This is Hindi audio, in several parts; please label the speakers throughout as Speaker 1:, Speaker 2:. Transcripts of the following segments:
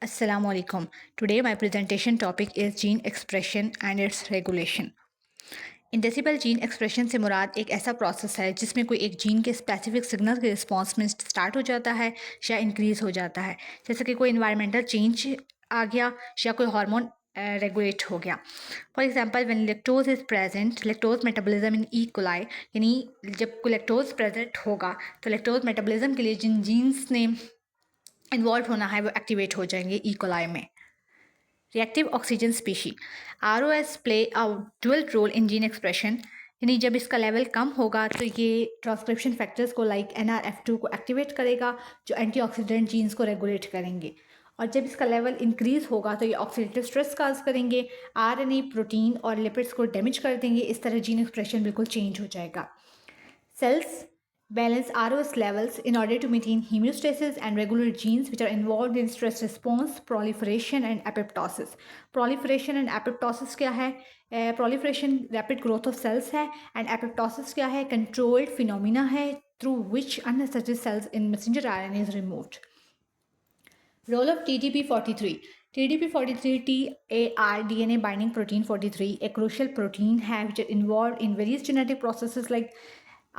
Speaker 1: Assalamu alaikum. Today my presentation topic is gene expression and its regulation. Inducible gene expression से मुराद एक ऐसा प्रोसेस है जिसमें कोई एक जीन के स्पेसिफिक सिग्नल के रिस्पॉन्स में स्टार्ट हो जाता है या इंक्रीज हो जाता है, जैसे कि कोई इन्वायरमेंटल चेंज आ गया या कोई हार्मोन रेगुलेट हो गया। For example when lactose is present, lactose metabolism in E coli, यानी जब कोई लैक्टोज प्रेजेंट होगा तो लैक्टोज मेटाबॉलिज्म के लिए जिन जीन्स ने इन्वॉल्व होना है वो एक्टिवेट हो जाएंगे ई कोलाई में। Reactive oxygen species ROS play a dual role in gene expression, यानी जब इसका लेवल कम होगा तो ये ट्रांसक्रिप्शन फैक्टर्स को लाइक NRF2 को एक्टिवेट करेगा जो एंटीऑक्सीडेंट जीन्स को रेगुलेट करेंगे, और जब इसका लेवल इंक्रीज होगा तो ये ऑक्सीडेटिव स्ट्रेस काज करेंगे, RNA प्रोटीन और लिपिड्स को डैमेज कर देंगे। इस तरह जीन एक्सप्रेशन बिल्कुल चेंज हो जाएगा। Cells balance ROS levels in order to maintain homeostasis and regulate genes which are involved in stress response, proliferation and apoptosis. Proliferation and apoptosis क्या है? Proliferation rapid growth of cells है, and apoptosis क्या है? Controlled phenomena है through which unnecessary cells in messenger RNA is removed. Role of TDP43. TDP43 TAR DNA binding protein 43, a crucial protein है which are involved in various genetic processes like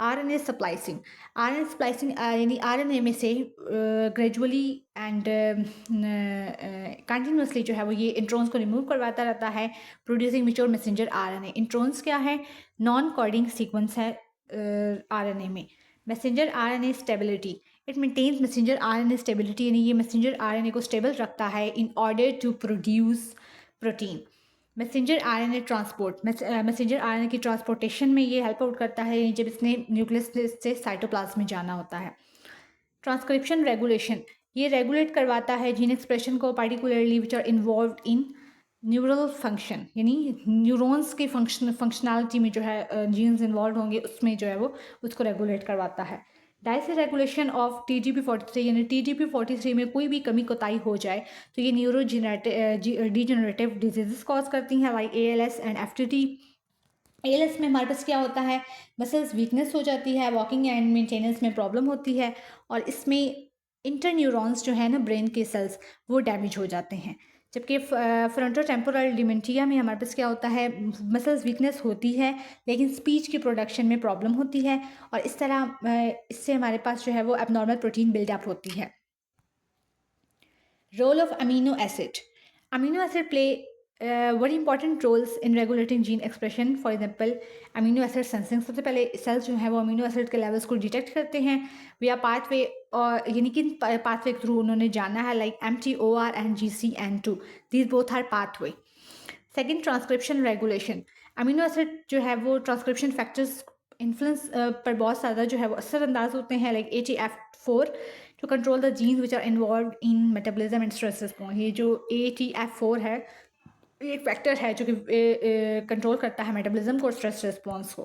Speaker 1: RNA splicing. RNA splicing यानी RNA में से ग्रेजुअली एंड कंटिन्यूसली जो है वो ये इंट्रॉन्स को रिमूव करवाता रहता है, producing mature messenger RNA। Introns क्या है? नॉन कोडिंग सीक्वेंस है RNA में। Messenger RNA stability, it maintains messenger RNA stability, यानी ये मैसेंजर RNA को स्टेबल रखता है in order to produce protein. Messenger RNA transport, messenger RNA की ट्रांसपोर्टेशन में ये हेल्प आउट करता है जब इसने न्यूक्लियस से साइटोप्लाज्म में जाना होता है। ट्रांसक्रिप्शन रेगुलेशन, ये रेगुलेट करवाता है जीन एक्सप्रेशन को, particularly which are involve in neural function, यानी न्यूरॉन्स की फंक्शनैलिटी में जो है जीन्स इन्वॉल्व होंगे उसमें जो है वो उसको रेगुलेट करवाता है। डायसी रेगुलेशन ऑफ TDP43, यानी TDP43 में कोई भी कमी कोताही हो जाए तो ये डिजेनरेटिव डिजीज़ कॉज करती हैं like ALS and FTD। ALS में हमारे पास क्या होता है? मसल्स वीकनेस हो जाती है, वॉकिंग एंड मेंटेनेंस में प्रॉब्लम होती है, और इसमें इंटर न्यूरॉन्स जो है ना ब्रेन के सेल्स वो डैमेज हो जाते हैं। जबकि फ्रंटोटेम्पोरल डिमेंटिया में हमारे पास क्या होता है? मसल्स वीकनेस होती है लेकिन स्पीच की प्रोडक्शन में प्रॉब्लम होती है, और इस तरह इससे हमारे पास जो है वो एबनॉर्मल प्रोटीन बिल्डअप होती है। Role of amino acid, amino acid play very important roles in regulating gene expression. For example amino acid sensing, सबसे पहले सेल्स जो है वो अमीनो एसिड के लेवल्स को डिटेक्ट करते हैं विया पाथवे, और यानी कि पाथवे के थ्रू उन्होंने जाना है like MTOR and GCN2, these both are pathway. Second, transcription regulation, amino acid जो है वो ट्रांसक्रिप्शन फैक्टर्स इन्फ्लुएंस पर बहुत ज़्यादा जो है वो असरअंदाज होते हैं like ATF4 to control the genes which are involve in metabolism and stress response. ये जो ATF4 है ये एक फैक्टर है जो कि कंट्रोल करता है मेटाबॉलिज्म को और स्ट्रेस रिस्पॉन्स को।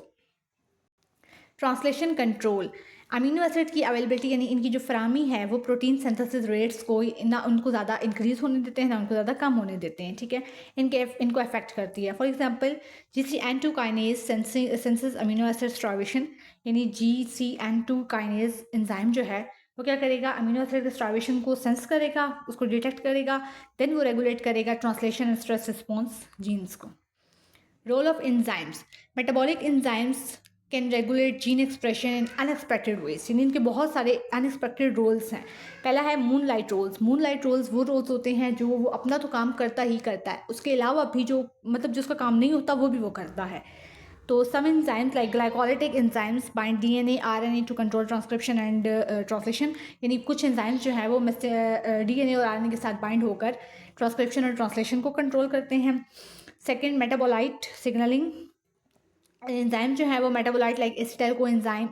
Speaker 1: ट्रांसलेशन कंट्रोल, अमीनो एसिड की अवेलेबिलिटी यानी इनकी जो फरामी है वो प्रोटीन सिंथेसिस रेट्स को ना उनको ज़्यादा इंक्रीज़ होने देते हैं ना उनको ज़्यादा कम होने देते हैं, ठीक है, इनको अफेक्ट करती है। For example GCN2 kinase senses amino acid starvation, यानी GCN2 काइनेज एंजाइम जो है वो क्या करेगा? अमीनो एसिड के स्टार्वेशन को सेंस करेगा, उसको डिटेक्ट करेगा, देन वो रेगुलेट करेगा translation and stress response genes को। Role of enzymes, metabolic enzymes can regulate gene expression in unexpected ways, यानी इनके बहुत सारे अनएक्सपेक्टेड रोल्स हैं। पहला है moonlight roles. Moonlight roles वो रोल्स होते हैं जो वो अपना तो काम करता ही करता है, उसके अलावा भी जो मतलब जिसका काम नहीं होता वो भी वो करता है। तो some enzymes like glycolytic enzymes bind DNA RNA to control transcription and translation, यानी कुछ एंजाइम्स जो है वो DNA और RNA के साथ बाइंड होकर ट्रांसक्रिप्शन और ट्रांसलेशन को कंट्रोल करते हैं। सेकेंड, मेटाबोलाइट सिग्नलिंग एंजाइम जो है वो metabolite like acetyl coenzyme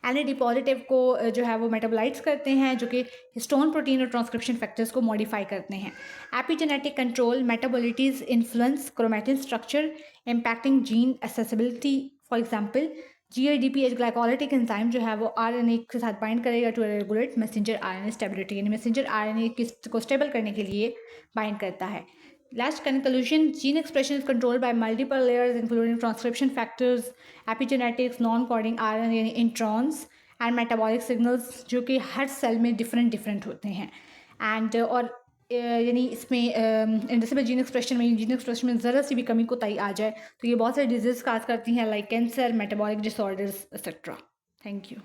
Speaker 1: N positive को जो है वो मेटाबोलाइट्स करते हैं जो कि हिस्टोन प्रोटीन और ट्रांसक्रिप्शन फैक्टर्स को मॉडिफाई करते हैं। Epigenetic control, metabolites influence chromatin structure impacting gene accessibility. For example GLDPH glycolytic enzyme जो है वो RNA के साथ बाइंड करेगा to regulate messenger RNA stability, यानी मैसेंजर RNA को स्टेबल करने के लिए बाइंड करता है। Last conclusion, gene expression is controlled by multiple layers including transcription factors, epigenetics, non-coding RNA introns and metabolic signals जो कि हर सेल में डिफरेंट होते हैं। एंड और यानी इसमें इंडस्ट्रियल जीन एक्सप्रेशन में ज़रा सी भी कमी कोताही आ जाए तो ये बहुत सारी डिजीज़ काज करती हैं, like cancer, metabolic disorders etcetera. Thank you.